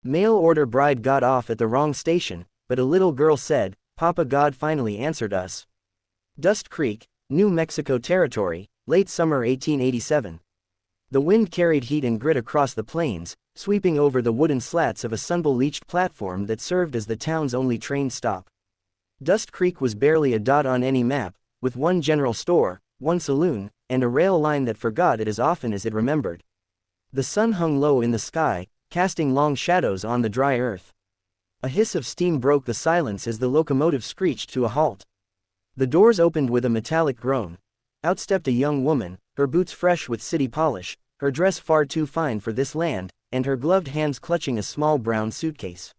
Mail-order bride got off at the wrong station, but a little girl said, "Papa God finally answered us." Dust Creek, New Mexico Territory, late summer 1887. The wind carried heat and grit across the plains, sweeping over the wooden slats of a sun-bleached platform that served as the town's only train stop. Dust Creek was barely a dot on any map, with one general store, one saloon, and a rail line that forgot it as often as it remembered. The sun hung low in the sky, casting long shadows on the dry earth. A hiss of steam broke the silence as the locomotive screeched to a halt. The doors opened with a metallic groan. Out stepped a young woman, her boots fresh with city polish, her dress far too fine for this land, and her gloved hands clutching a small brown suitcase.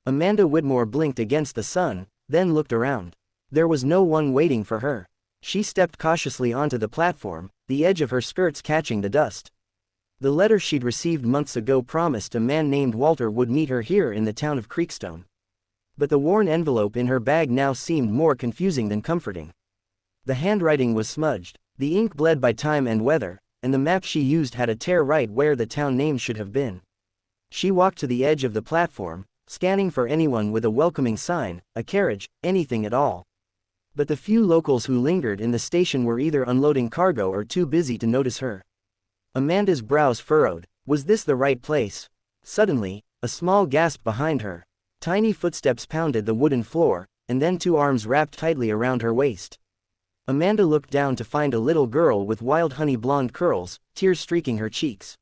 Amanda Whitmore blinked against the sun, then looked around. There was no one waiting for her. She stepped cautiously onto the platform, the edge of her skirts catching the dust. The letter she'd received months ago promised a man named Walter would meet her here in the town of Creekstone. But the worn envelope in her bag now seemed more confusing than comforting. The handwriting was smudged, the ink bled by time and weather, and the map she used had a tear right where the town name should have been. She walked to the edge of the platform, scanning for anyone with a welcoming sign, a carriage, anything at all. But the few locals who lingered in the station were either unloading cargo or too busy to notice her. Amanda's brows furrowed. Was this the right place? Suddenly, a small gasp behind her. Tiny footsteps pounded the wooden floor, and then two arms wrapped tightly around her waist. Amanda looked down to find a little girl with wild honey blonde curls, tears streaking her cheeks.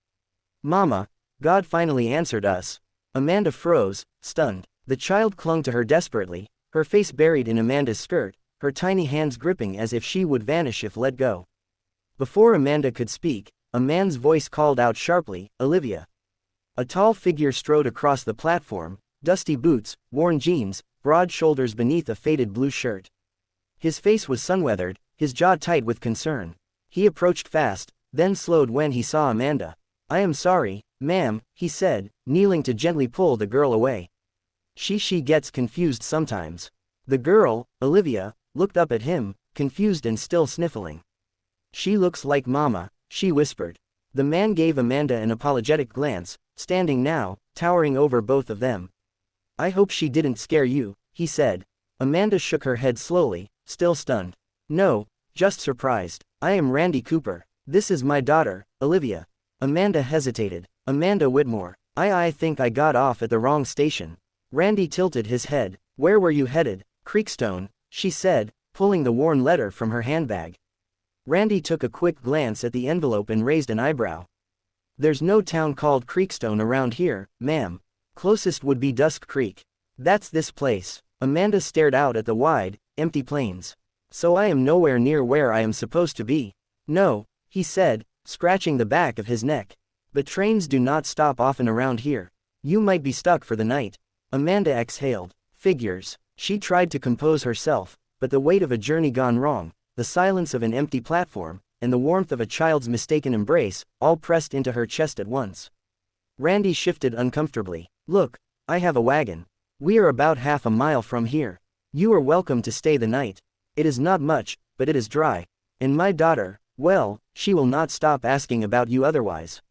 "Mama, God finally answered us." Amanda froze, stunned. The child clung to her desperately, her face buried in Amanda's skirt, her tiny hands gripping as if she would vanish if let go. Before Amanda could speak, a man's voice called out sharply, "Olivia." A tall figure strode across the platform, dusty boots, worn jeans, broad shoulders beneath a faded blue shirt. His face was sun-weathered, his jaw tight with concern. He approached fast, then slowed when he saw Amanda. "I am sorry, ma'am," he said, kneeling to gently pull the girl away. She gets confused sometimes." The girl, Olivia, looked up at him, confused and still sniffling. "She looks like Mama," she whispered. The man gave Amanda an apologetic glance, standing now, towering over both of them. "I hope she didn't scare you," he said. Amanda shook her head slowly, still stunned. "No, just surprised. I am Randy Cooper. This is my daughter, Olivia." Amanda hesitated. "Amanda Whitmore. I think I got off at the wrong station." Randy tilted his head. "Where were you headed?" "Creekstone," she said, pulling the worn letter from her handbag. Randy took a quick glance at the envelope and raised an eyebrow. "There's no town called Creekstone around here, ma'am. Closest would be Dust Creek." "That's this place." Amanda stared out at the wide, empty plains. "So I am nowhere near where I am supposed to be." "No," he said, scratching the back of his neck. "But trains do not stop often around here. You might be stuck for the night." Amanda exhaled. Figures. She tried to compose herself, but the weight of a journey gone wrong, the silence of an empty platform, and the warmth of a child's mistaken embrace, all pressed into her chest at once. Randy shifted uncomfortably. "Look, I have a wagon. We are about half a mile from here. You are welcome to stay the night. It is not much, but it is dry. And my daughter, well, she will not stop asking about you otherwise."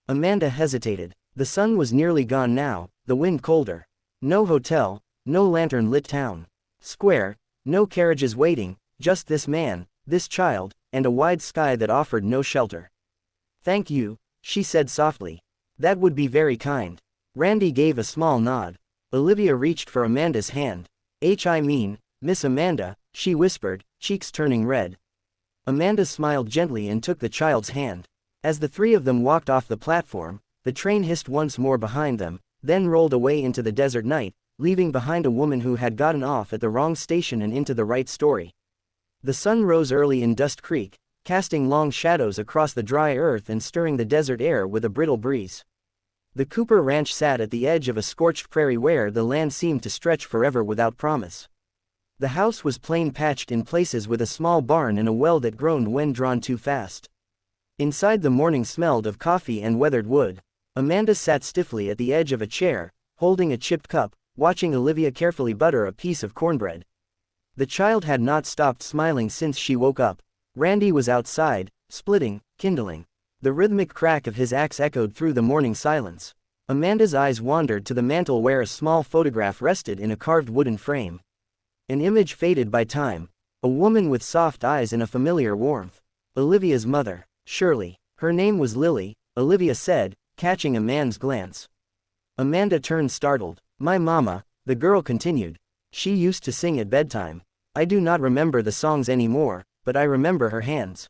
Amanda hesitated. The sun was nearly gone now, the wind colder. No hotel, no lantern-lit town square, no carriages waiting, just this man, this child, and a wide sky that offered no shelter. "Thank you," she said softly. "That would be very kind." Randy gave a small nod. Olivia reached for Amanda's hand. I mean, Miss Amanda," she whispered, cheeks turning red. Amanda smiled gently and took the child's hand. As the three of them walked off the platform, the train hissed once more behind them, then rolled away into the desert night, leaving behind a woman who had gotten off at the wrong station and into the right story. The sun rose early in Dust Creek, casting long shadows across the dry earth and stirring the desert air with a brittle breeze. The Cooper Ranch sat at the edge of a scorched prairie where the land seemed to stretch forever without promise. The house was plain patched in places with a small barn and a well that groaned when drawn too fast. Inside the morning smelled of coffee and weathered wood. Amanda sat stiffly at the edge of a chair, holding a chipped cup, watching Olivia carefully butter a piece of cornbread. The child had not stopped smiling since she woke up. Randy was outside, splitting, kindling. The rhythmic crack of his axe echoed through the morning silence. Amanda's eyes wandered to the mantel where a small photograph rested in a carved wooden frame. An image faded by time. A woman with soft eyes and a familiar warmth. Olivia's mother. Surely. Her name was Lily, Olivia said, catching a man's glance. Amanda turned startled. My mama, the girl continued. She used to sing at bedtime. I do not remember the songs anymore, but I remember her hands.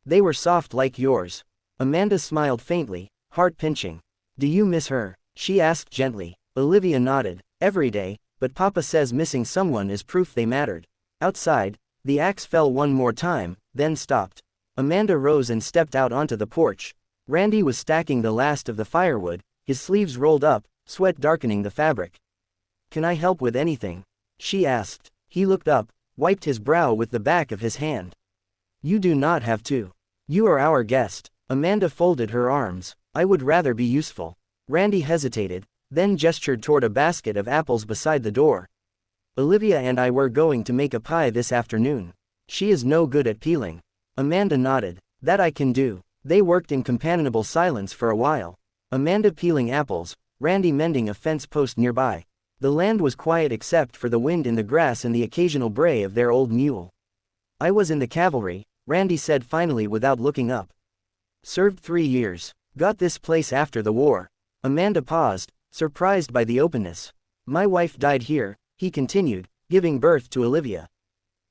They were soft like yours. Amanda smiled faintly, heart-pinching. Do you miss her? She asked gently. Olivia nodded. Every day, but Papa says missing someone is proof they mattered. Outside, the axe fell one more time, then stopped. Amanda rose and stepped out onto the porch. Randy was stacking the last of the firewood, his sleeves rolled up, sweat darkening the fabric. Can I help with anything? She asked. He looked up, wiped his brow with the back of his hand. You do not have to. You are our guest. Amanda folded her arms. I would rather be useful. Randy hesitated, then gestured toward a basket of apples beside the door. Olivia and I were going to make a pie this afternoon. She is no good at peeling. Amanda nodded. That I can do. They worked in companionable silence for a while. Amanda peeling apples, Randy mending a fence post nearby. The land was quiet except for the wind in the grass and the occasional bray of their old mule. I was in the cavalry, Randy said finally without looking up. Served 3 years. Got this place after the war. Amanda paused, surprised by the openness. My wife died here, he continued, giving birth to Olivia.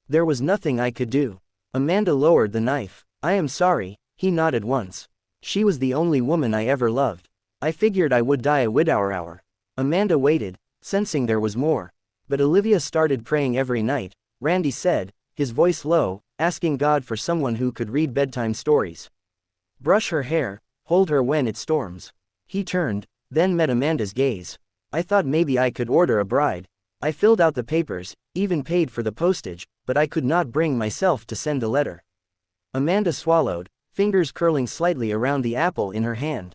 There was nothing I could do. Amanda lowered the knife. I am sorry, he nodded once. She was the only woman I ever loved. I figured I would die a widower. Amanda waited, sensing there was more. But Olivia started praying every night, Randy said, his voice low, asking God for someone who could read bedtime stories. Brush her hair, hold her when it storms. He turned, then met Amanda's gaze. I thought maybe I could order a bride. I filled out the papers, even paid for the postage, but I could not bring myself to send the letter. Amanda swallowed, fingers curling slightly around the apple in her hand.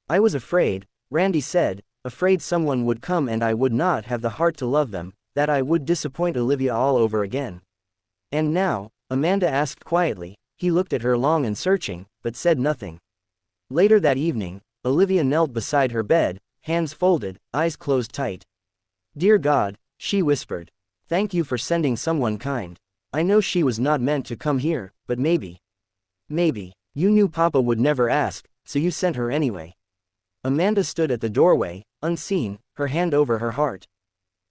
I was afraid, Randy said, afraid someone would come and I would not have the heart to love them, that I would disappoint Olivia all over again. And now, Amanda asked quietly. He looked at her long and searching, but said nothing. Later that evening, Olivia knelt beside her bed, hands folded, eyes closed tight. Dear God, she whispered. Thank you for sending someone kind. I know she was not meant to come here, but maybe. Maybe. You knew Papa would never ask, so you sent her anyway. Amanda stood at the doorway, unseen, her hand over her heart.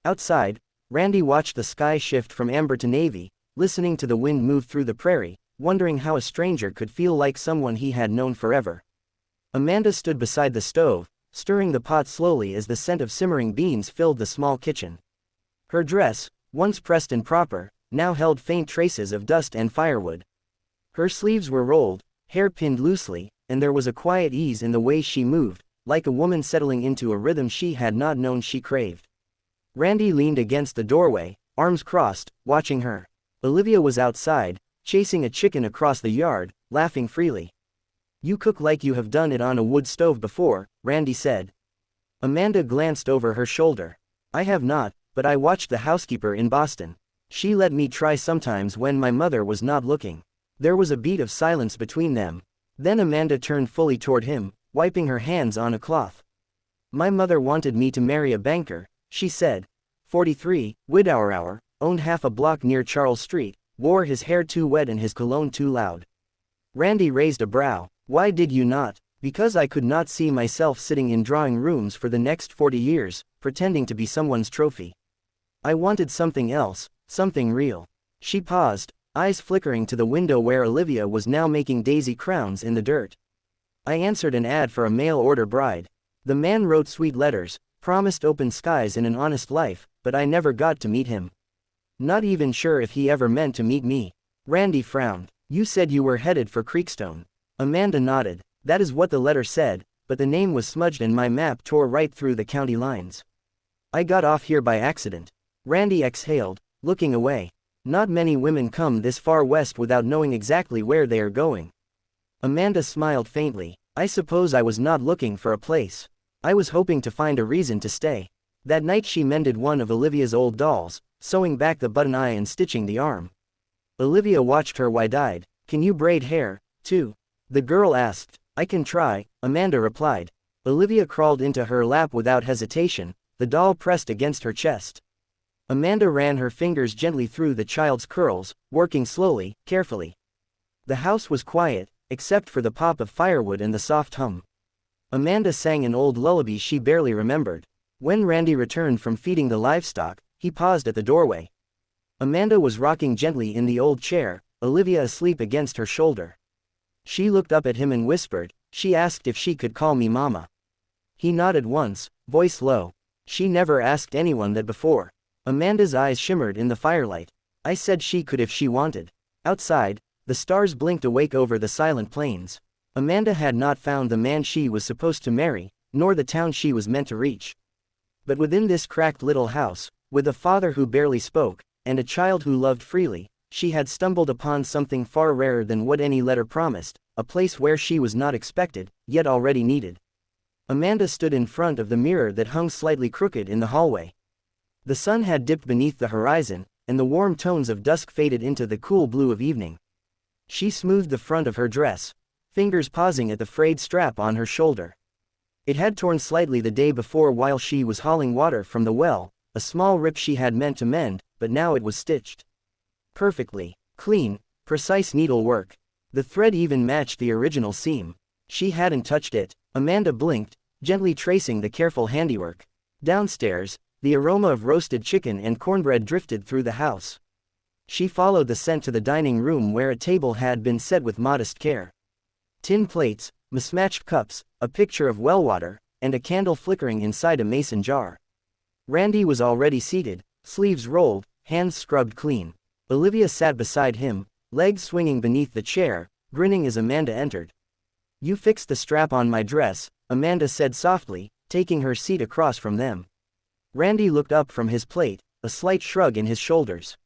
Outside, Randy watched the sky shift from amber to navy, listening to the wind move through the prairie, wondering how a stranger could feel like someone he had known forever. Amanda stood beside the stove, stirring the pot slowly as the scent of simmering beans filled the small kitchen. Her dress, once pressed and proper, now held faint traces of dust and firewood. Her sleeves were rolled, hair pinned loosely, and there was a quiet ease in the way she moved, like a woman settling into a rhythm she had not known she craved. Randy leaned against the doorway, arms crossed, watching her. Olivia was outside, chasing a chicken across the yard, laughing freely. You cook like you have done it on a wood stove before, Randy said. Amanda glanced over her shoulder. I have not, but I watched the housekeeper in Boston. She let me try sometimes when my mother was not looking. There was a beat of silence between them. Then Amanda turned fully toward him, wiping her hands on a cloth. My mother wanted me to marry a banker, she said. 43, widower, owned half a block near Charles Street, wore his hair too wet and his cologne too loud. Randy raised a brow. Why did you not? Because I could not see myself sitting in drawing rooms for the next 40 years, pretending to be someone's trophy. I wanted something else, something real. She paused, eyes flickering to the window where Olivia was now making daisy crowns in the dirt. I answered an ad for a mail-order bride. The man wrote sweet letters, promised open skies and an honest life, but I never got to meet him. Not even sure if he ever meant to meet me. Randy frowned. You said you were headed for Creekstone. Amanda nodded. That is what the letter said, but the name was smudged and my map tore right through the county lines. I got off here by accident. Randy exhaled, looking away. Not many women come this far west without knowing exactly where they are going. Amanda smiled faintly. I suppose I was not looking for a place. I was hoping to find a reason to stay. That night she mended one of Olivia's old dolls, sewing back the button eye and stitching the arm. Olivia watched her wide-eyed. Can you braid hair, too? The girl asked. I can try, Amanda replied. Olivia crawled into her lap without hesitation, the doll pressed against her chest. Amanda ran her fingers gently through the child's curls, working slowly, carefully. The house was quiet, except for the pop of firewood and the soft hum. Amanda sang an old lullaby she barely remembered. When Randy returned from feeding the livestock, he paused at the doorway. Amanda was rocking gently in the old chair, Olivia asleep against her shoulder. She looked up at him and whispered, "She asked if she could call me Mama." He nodded once, voice low. "She never asked anyone that before." Amanda's eyes shimmered in the firelight. "I said she could if she wanted." Outside, the stars blinked awake over the silent plains. Amanda had not found the man she was supposed to marry, nor the town she was meant to reach. But within this cracked little house, with a father who barely spoke, and a child who loved freely, she had stumbled upon something far rarer than what any letter promised, a place where she was not expected, yet already needed. Amanda stood in front of the mirror that hung slightly crooked in the hallway. The sun had dipped beneath the horizon, and the warm tones of dusk faded into the cool blue of evening. She smoothed the front of her dress, fingers pausing at the frayed strap on her shoulder. It had torn slightly the day before while she was hauling water from the well, a small rip she had meant to mend, but now it was stitched perfectly. Clean, precise needlework. The thread even matched the original seam. She hadn't touched it. Amanda blinked, gently tracing the careful handiwork. Downstairs, the aroma of roasted chicken and cornbread drifted through the house. She followed the scent to the dining room where a table had been set with modest care. Tin plates, mismatched cups, a picture of well water, and a candle flickering inside a mason jar. Randy was already seated, sleeves rolled, hands scrubbed clean. Olivia sat beside him, legs swinging beneath the chair, grinning as Amanda entered. "You fixed the strap on my dress," Amanda said softly, taking her seat across from them. Randy looked up from his plate, a slight shrug in his shoulders.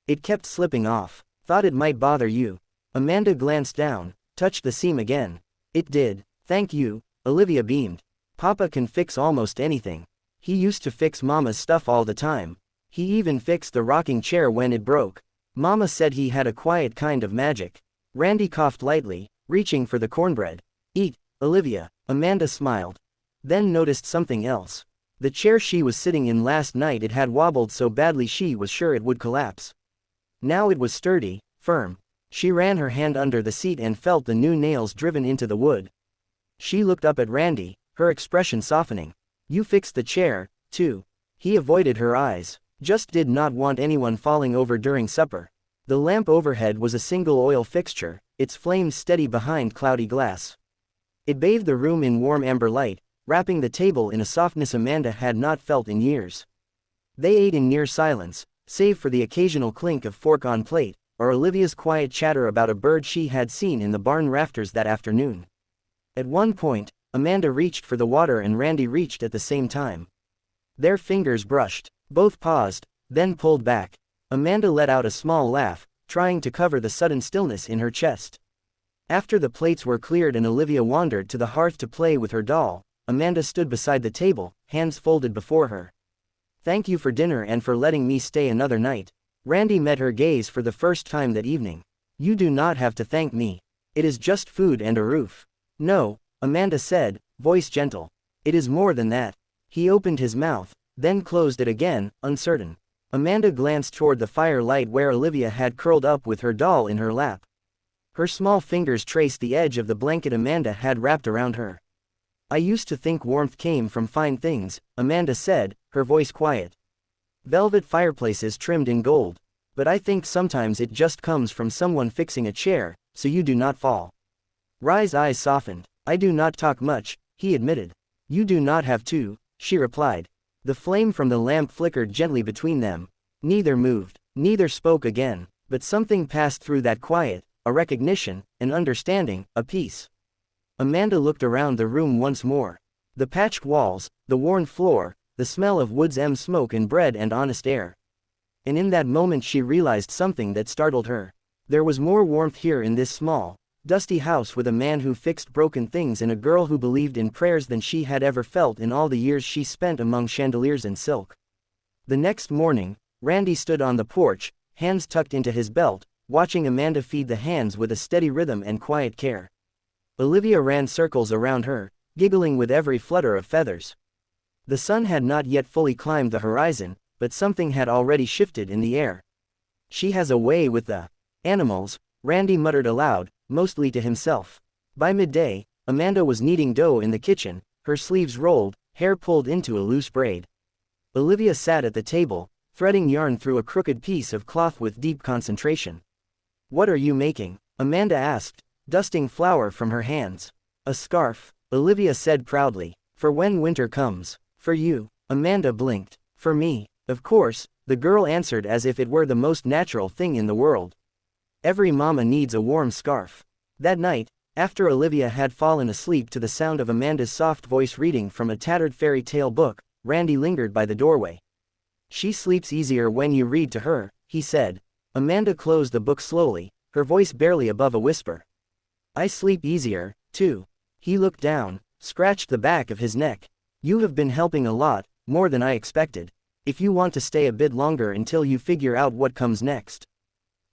"It kept slipping off. Thought it might bother you." Amanda glanced down, touched the seam again. "It did, thank you," Olivia beamed. "Papa can fix almost anything. He used to fix Mama's stuff all the time. He even fixed the rocking chair when it broke. Mama said he had a quiet kind of magic." Randy coughed lightly, reaching for the cornbread. "Eat, Olivia." Amanda smiled. Then noticed something else. The chair she was sitting in last night, it had wobbled so badly she was sure it would collapse. Now it was sturdy, firm. She ran her hand under the seat and felt the new nails driven into the wood. She looked up at Randy, her expression softening. "You fixed the chair, too." He avoided her eyes. "Just did not want anyone falling over during supper." The lamp overhead was a single oil fixture, its flames steady behind cloudy glass. It bathed the room in warm amber light, wrapping the table in a softness Amanda had not felt in years. They ate in near silence, save for the occasional clink of fork on plate, or Olivia's quiet chatter about a bird she had seen in the barn rafters that afternoon. At one point, Amanda reached for the water and Randy reached at the same time. Their fingers brushed. Both paused, then pulled back. Amanda let out a small laugh, trying to cover the sudden stillness in her chest. After the plates were cleared and Olivia wandered to the hearth to play with her doll, Amanda stood beside the table, hands folded before her. "Thank you for dinner and for letting me stay another night." Randy met her gaze for the first time that evening. "You do not have to thank me. It is just food and a roof." "No," Amanda said, voice gentle. "It is more than that." He opened his mouth, then closed it again, uncertain. Amanda glanced toward the firelight where Olivia had curled up with her doll in her lap. Her small fingers traced the edge of the blanket Amanda had wrapped around her. "I used to think warmth came from fine things," Amanda said, her voice quiet. "Velvet fireplaces trimmed in gold. But I think sometimes it just comes from someone fixing a chair, so you do not fall." Rye's eyes softened. "I do not talk much," he admitted. "You do not have to," she replied. The flame from the lamp flickered gently between them. Neither moved, neither spoke again, but something passed through that quiet, a recognition, an understanding, a peace. Amanda looked around the room once more. The patched walls, the worn floor, the smell of wood's smoke and bread and honest air. And in that moment she realized something that startled her. There was more warmth here in this small, dusty house with a man who fixed broken things and a girl who believed in prayers than she had ever felt in all the years she spent among chandeliers and silk. The next morning, Randy stood on the porch, hands tucked into his belt, watching Amanda feed the hands with a steady rhythm and quiet care. Olivia ran circles around her, giggling with every flutter of feathers. The sun had not yet fully climbed the horizon, but something had already shifted in the air. She has a way with the animals, Randy muttered aloud, mostly to himself. By midday, Amanda was kneading dough in the kitchen, her sleeves rolled, hair pulled into a loose braid. Olivia sat at the table, threading yarn through a crooked piece of cloth with deep concentration. "What are you making?" Amanda asked, dusting flour from her hands. "A scarf," Olivia said proudly. "For when winter comes." "For you." Amanda blinked. "For me." "Of course," the girl answered as if it were the most natural thing in the world. Every mama needs a warm scarf. That night, after Olivia had fallen asleep to the sound of Amanda's soft voice reading from a tattered fairy tale book, Randy lingered by the doorway. "She sleeps easier when you read to her," he said. Amanda closed the book slowly, her voice barely above a whisper. "I sleep easier, too." He looked down, scratched the back of his neck. "You have been helping a lot, more than I expected. If you want to stay a bit longer until you figure out what comes next."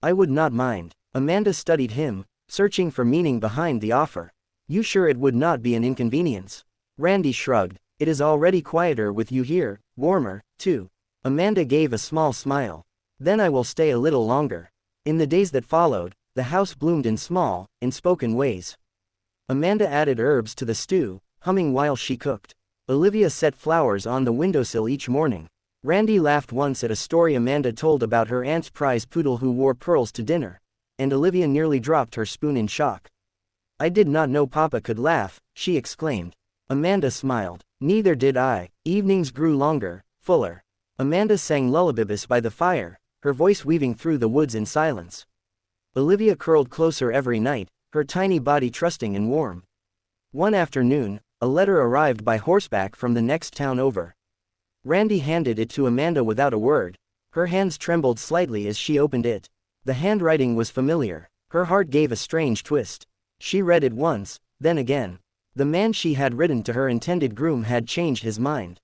"I would not mind." Amanda studied him, searching for meaning behind the offer. "You sure it would not be an inconvenience?" Randy shrugged. "It is already quieter with you here, warmer, too." Amanda gave a small smile. "Then I will stay a little longer." In the days that followed, the house bloomed in small, unspoken ways. Amanda added herbs to the stew, humming while she cooked. Olivia set flowers on the windowsill each morning. Randy laughed once at a story Amanda told about her aunt's prize poodle who wore pearls to dinner, and Olivia nearly dropped her spoon in shock. "I did not know Papa could laugh," she exclaimed. Amanda smiled. "Neither did I." Evenings grew longer, fuller. Amanda sang lullabies by the fire, her voice weaving through the woods in silence. Olivia curled closer every night, her tiny body trusting and warm. One afternoon, a letter arrived by horseback from the next town over. Randy handed it to Amanda without a word. Her hands trembled slightly as she opened it. The handwriting was familiar. Her heart gave a strange twist. She read it once, then again. The man she had written to her intended groom had changed his mind.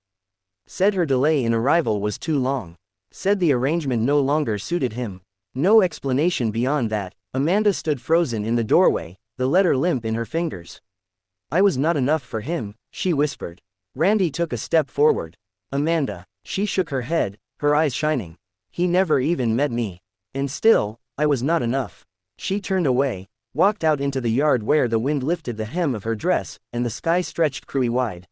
Said her delay in arrival was too long. Said the arrangement no longer suited him. No explanation beyond that. Amanda stood frozen in the doorway, the letter limp in her fingers. "I was not enough for him," she whispered. Randy took a step forward. "Amanda." She shook her head, her eyes shining. "He never even met me. And still, I was not enough." She turned away, walked out into the yard where the wind lifted the hem of her dress, and the sky stretched cruel-wide.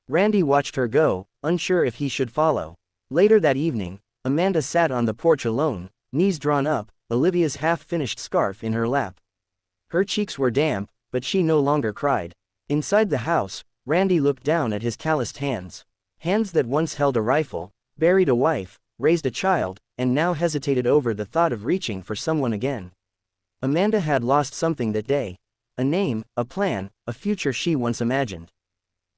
Randy watched her go, unsure if he should follow. Later that evening, Amanda sat on the porch alone, knees drawn up, Olivia's half-finished scarf in her lap. Her cheeks were damp, but she no longer cried. Inside the house, Randy looked down at his calloused hands. Hands that once held a rifle, buried a wife, raised a child, and now hesitated over the thought of reaching for someone again. Amanda had lost something that day. A name, a plan, a future she once imagined.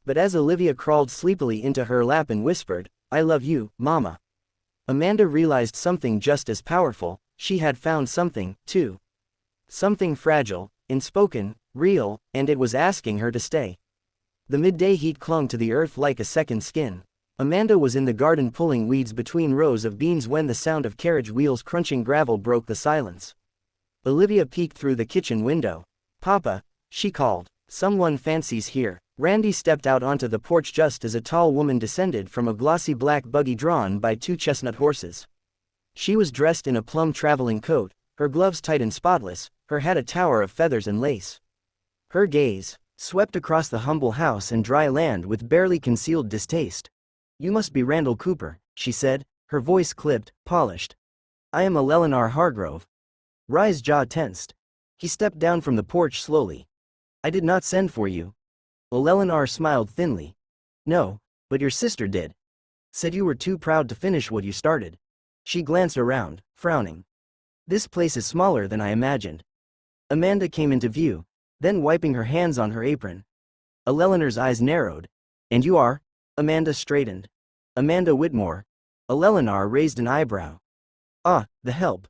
But as Olivia crawled sleepily into her lap and whispered, "I love you, Mama," Amanda realized something just as powerful. She had found something, too. Something fragile, unspoken, real, and it was asking her to stay. The midday heat clung to the earth like a second skin. Amanda was in the garden pulling weeds between rows of beans when the sound of carriage wheels crunching gravel broke the silence. Olivia peeked through the kitchen window. "Papa," she called. "Someone fancies here." Randy stepped out onto the porch just as a tall woman descended from a glossy black buggy drawn by two chestnut horses. She was dressed in a plum traveling coat, her gloves tight and spotless, her hat a tower of feathers and lace. Her gaze swept across the humble house and dry land with barely concealed distaste. "You must be Randall Cooper," she said, her voice clipped, polished. "I am Eleanor Hargrove." Rye's jaw tensed. He stepped down from the porch slowly. "I did not send for you." Eleanor smiled thinly. "No, but your sister did. Said you were too proud to finish what you started." She glanced around, frowning. "This place is smaller than I imagined." Amanda came into view, then wiping her hands on her apron. Eleanor's eyes narrowed. "And you are?" Amanda straightened. "Amanda Whitmore." Eleanor raised an eyebrow. "Ah, the help."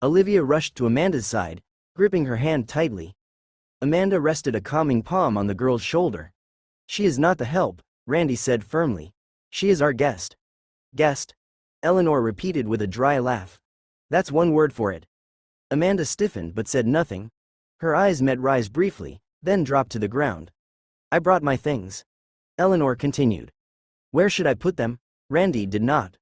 Olivia rushed to Amanda's side, gripping her hand tightly. Amanda rested a calming palm on the girl's shoulder. "She is not the help," Randy said firmly. "She is our guest." "Guest?" Eleanor repeated with a dry laugh. "That's one word for it." Amanda stiffened but said nothing. Her eyes met Rye's briefly, then dropped to the ground. I brought my things. Eleanor continued. Where should I put them? Randy did not.